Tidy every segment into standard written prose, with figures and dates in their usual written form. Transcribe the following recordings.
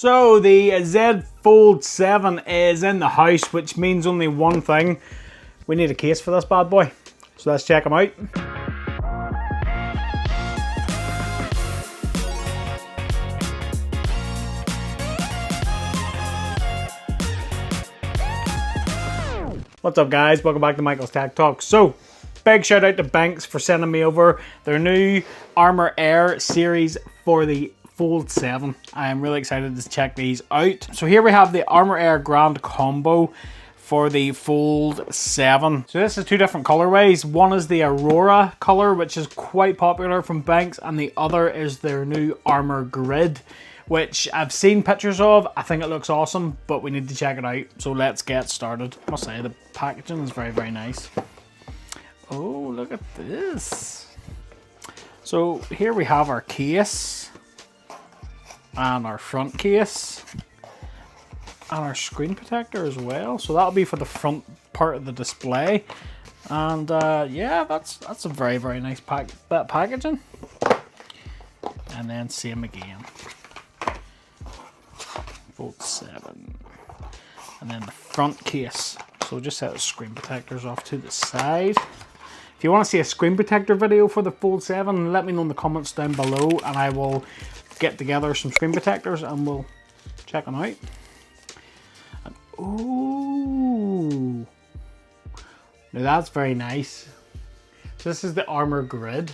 So the Z Fold7 is in the house, which means only one thing. We need a case for this bad boy. So let's check them out. What's up guys, welcome back to Michael's Tech Talk. So, big shout out to Benks for sending me over their new ArmorAir series for the Fold7. I am really excited to check these out. So here we have the ArmorAir Grand Combo for the Fold7. So this is two different colorways. One is the Aurora color, which is quite popular from Benks, and the other is their new ArmorGrid, which I've seen pictures of. I think it looks awesome, but we need to check it out. So let's get started. I must say the packaging is very, very nice. Oh, look at this. So here we have our case and our front case and our screen protector as well. So that'll be for the front part of the display. And yeah, that's a very, very nice bit of packaging. And then same again. Fold7. And then the front case. So just set the screen protectors off to the side. If you want to see a screen protector video for the Fold7, let me know in the comments down below and I will get together some screen protectors and we'll check them out. And, ooh, now that's very nice. So this is the ArmorGrid.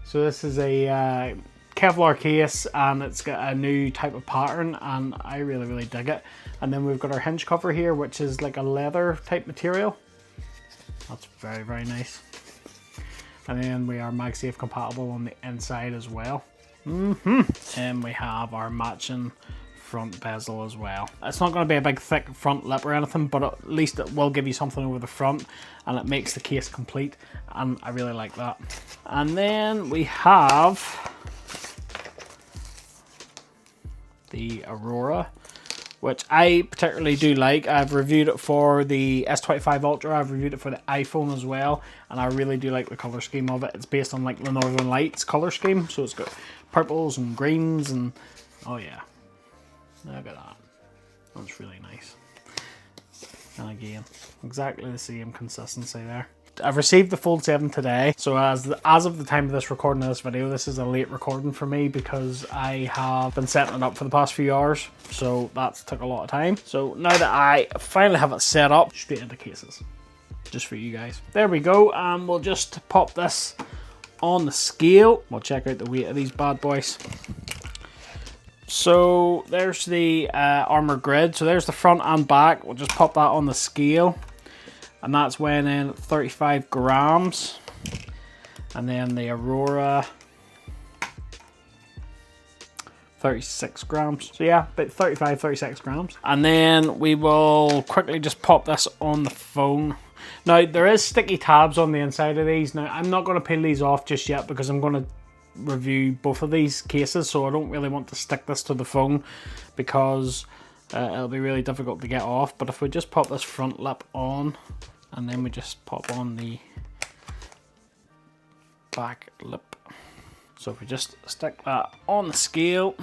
So this is a Kevlar case and it's got a new type of pattern and I really, really dig it. And then we've got our hinge cover here, which is like a leather type material. That's very, very nice. And then we are MagSafe compatible on the inside as well. And we have our matching front bezel as well. It's not going to be a big thick front lip or anything, but at least it will give you something over the front and it makes the case complete, and I really like that. And then we have the Aurora, which I particularly do like. I've reviewed it for the S25 Ultra, I've reviewed it for the iPhone as well, and I really do like the color scheme of it. It's based on like the Northern Lights color scheme, so it's got purples and greens and oh yeah, look at that. That's really nice. And again, exactly the same consistency there. I've received the Fold7 today, so as of the time of this recording of this video, this is a late recording for me because I have been setting it up for the past few hours, so that's took a lot of time. So now that I finally have it set up, straight into cases, just for you guys. There we go, and we'll just pop this on the scale. We'll check out the weight of these bad boys. So there's the ArmorGrid, so there's the front and back. We'll just pop that on the scale. And that's weighing in 35 grams. And then the Aurora, 36 grams. So yeah, about 35, 36 grams. And then we will quickly just pop this on the phone. Now, there is sticky tabs on the inside of these. Now, I'm not going to peel these off just yet because I'm going to review both of these cases. So I don't really want to stick this to the phone because it'll be really difficult to get off. But if we just pop this front lip on, and then we just pop on the back lip. So if we just stick that on the scale,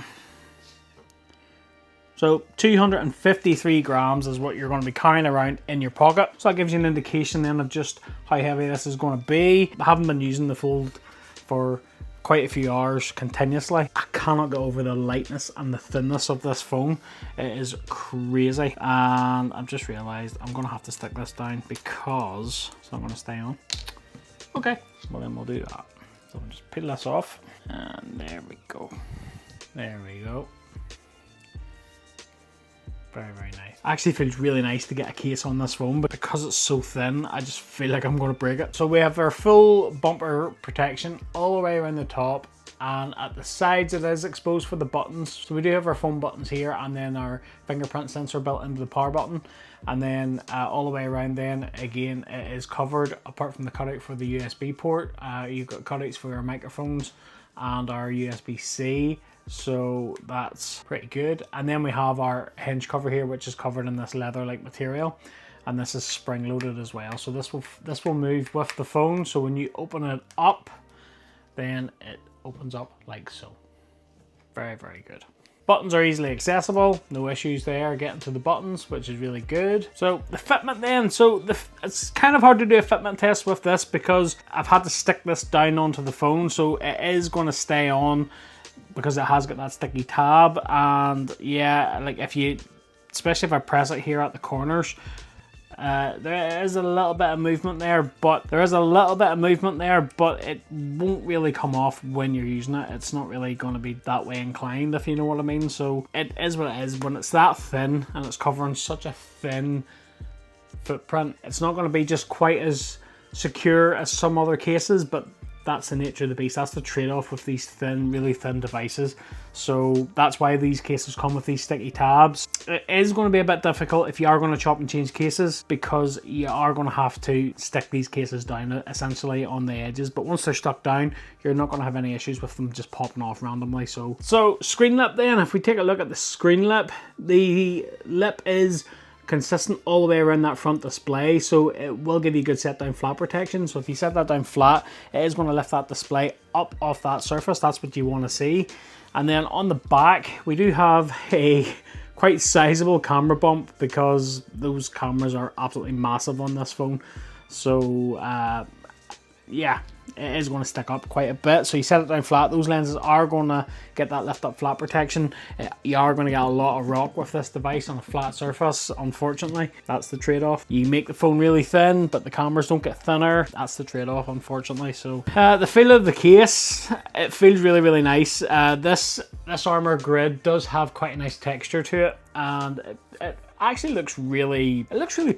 so 253 grams is what you're going to be carrying around in your pocket. So that gives you an indication then of just how heavy this is going to be. I haven't been using the Fold for quite a few hours continuously. I cannot get over the lightness and the thinness of this phone. It is crazy, and I've just realized I'm gonna have to stick this down because it's not gonna stay on. Okay, well then we'll do that. So we'll just peel this off, and there we go. There we go. Very, very nice. Actually feels really nice to get a case on this phone, but because it's so thin, I just feel like I'm going to break it. So we have our full bumper protection all the way around the top, and at the sides it is exposed for the buttons. So we do have our phone buttons here, and then our fingerprint sensor built into the power button. And then all the way around then, again, it is covered, apart from the cutout for the USB port. You've got cutouts for our microphones and our USB-C. So that's pretty good. And then we have our hinge cover here, which is covered in this leather-like material, and this is spring loaded as well. So this will move with the phone. So when you open it up, then it opens up like so. Very, very good. Buttons are easily accessible, no issues there getting to the buttons, which is really good. So the fitment then, it's kind of hard to do a fitment test with this because I've had to stick this down onto the phone, so it is going to stay on because it has got that sticky tab. And yeah, like especially if I press it here at the corners, there is a little bit of movement there, but it won't really come off when you're using it. It's not really going to be that way inclined, if you know what I mean. So it is what it is. When it's that thin and it's covering such a thin footprint, it's not going to be just quite as secure as some other cases, but that's the nature of the beast. That's the trade-off with these thin, really thin devices. So that's why these cases come with these sticky tabs. It is going to be a bit difficult if you are going to chop and change cases, because you are going to have to stick these cases down essentially on the edges. But once they're stuck down, you're not going to have any issues with them just popping off randomly. So screen lip then, if we take a look at the screen lip, the lip is consistent all the way around that front display, so it will give you good set down flat protection. So if you set that down flat, it is going to lift that display up off that surface. That's what you want to see. And then on the back, we do have a quite sizable camera bump because those cameras are absolutely massive on this phone. So yeah, it is going to stick up quite a bit. So you set it down flat, those lenses are going to get that lift up flat protection. You are going to get a lot of rock with this device on a flat surface, unfortunately. That's the trade-off. You make the phone really thin, but the cameras don't get thinner. That's the trade-off, unfortunately. So the feel of the case, it feels really, really nice. This ArmorGrid does have quite a nice texture to it, and it actually looks really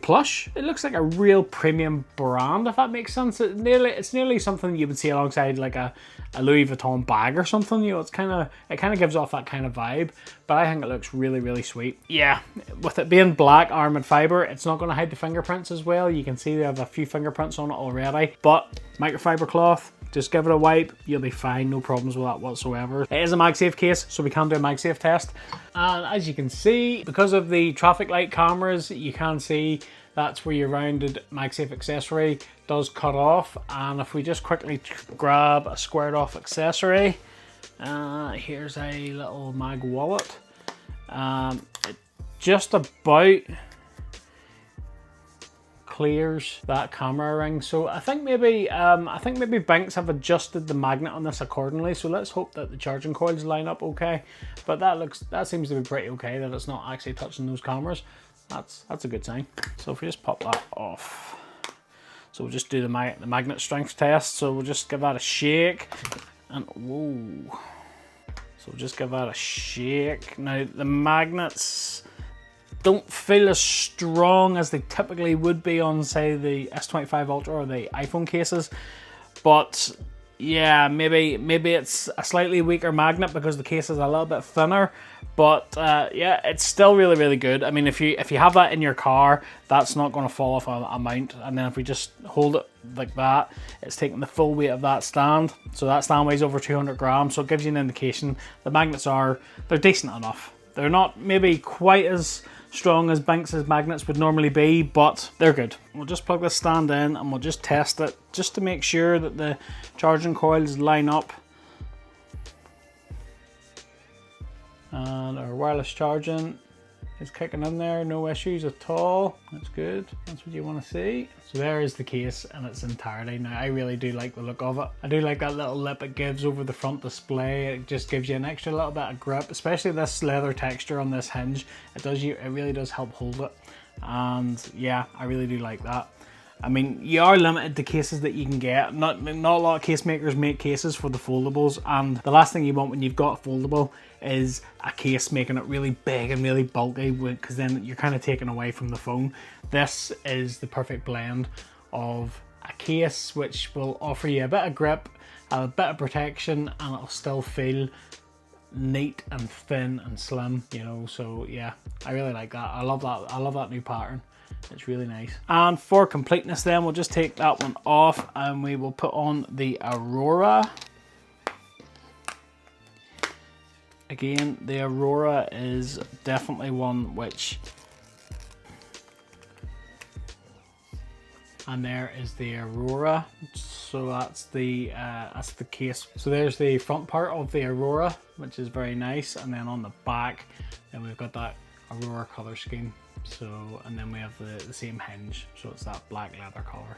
plush. It looks like a real premium brand, if that makes sense. It's nearly something you would see alongside like a Louis Vuitton bag or something. You know, it kind of gives off that kind of vibe, but I think it looks really, really sweet. Yeah, with it being black armored fiber, it's not going to hide the fingerprints as well. You can see they have a few fingerprints on it already, but microfiber cloth, just give it a wipe, you'll be fine, no problems with that whatsoever. It is a MagSafe case, so we can do a MagSafe test. And as you can see, because of the traffic light cameras, you can see that's where your rounded MagSafe accessory does cut off. And if we just quickly grab a squared off accessory, here's a little mag wallet. It just about clears that camera ring. So I think maybe Benks have adjusted the magnet on this accordingly. So let's hope that the charging coils line up okay. But that seems to be pretty okay, that it's not actually touching those cameras. That's a good sign. So if we just pop that off, so we'll just do the magnet strength test. So we'll just give that a shake, and whoa. So we'll just give that a shake. Now the magnets don't feel as strong as they typically would be on, say, the S25 Ultra or the iPhone cases, but yeah, maybe it's a slightly weaker magnet because the case is a little bit thinner. But yeah, it's still really, really good. I mean, if you have that in your car, that's not going to fall off a mount. And then if we just hold it like that, it's taking the full weight of that stand. So that stand weighs over 200 grams. So it gives you an indication. The magnets they're decent enough. They're not maybe quite as strong as Benks' magnets would normally be, but they're good. We'll just plug this stand in and we'll just test it just to make sure that the charging coils line up. And our wireless charging is kicking in there, no issues at all. That's good, that's what you want to see. So there is the case in its entirety. Now I really do like the look of it. I do like that little lip it gives over the front display. It just gives you an extra little bit of grip, especially this leather texture on this hinge. It really does help hold it. And yeah, I really do like that. I mean, you are limited to cases that you can get. Not a lot of case makers make cases for the foldables, and the last thing you want when you've got a foldable is a case making it really big and really bulky, because then you're kind of taken away from the phone. This is the perfect blend of a case which will offer you a bit of grip, a bit of protection, and it'll still feel neat and thin and slim, you know. So yeah, I really like that. I love that new pattern. It's really nice. And for completeness then, we'll just take that one off and we will put on the Aurora. Again, the Aurora is definitely one which And there is the Aurora. So that's the case. So there's the front part of the Aurora, which is very nice. And then on the back, then we've got that Aurora color scheme. So, and then we have the same hinge. So it's that black leather color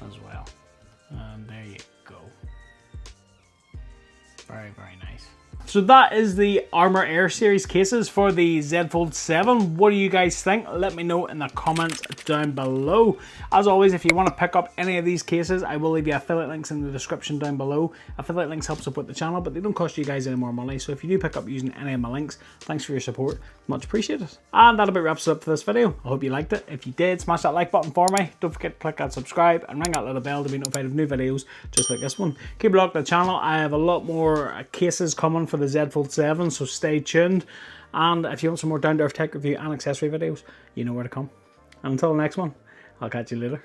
as well. And there you go. Very, very nice. So that is the ArmorAir series cases for the Z Fold7. What do you guys think? Let me know in the comments down below. As always, if you want to pick up any of these cases, I will leave you affiliate links in the description down below. Affiliate links help support the channel, but they don't cost you guys any more money. So if you do pick up using any of my links, thanks for your support. Much appreciated. And that about wraps it up for this video. I hope you liked it. If you did, smash that like button for me. Don't forget to click that subscribe and ring that little bell to be notified of new videos just like this one. Keep a look at the channel. I have a lot more cases coming for the Z Fold7, so stay tuned. And if you want some more down-to-earth tech review and accessory videos, you know where to come. And until the next one, I'll catch you later.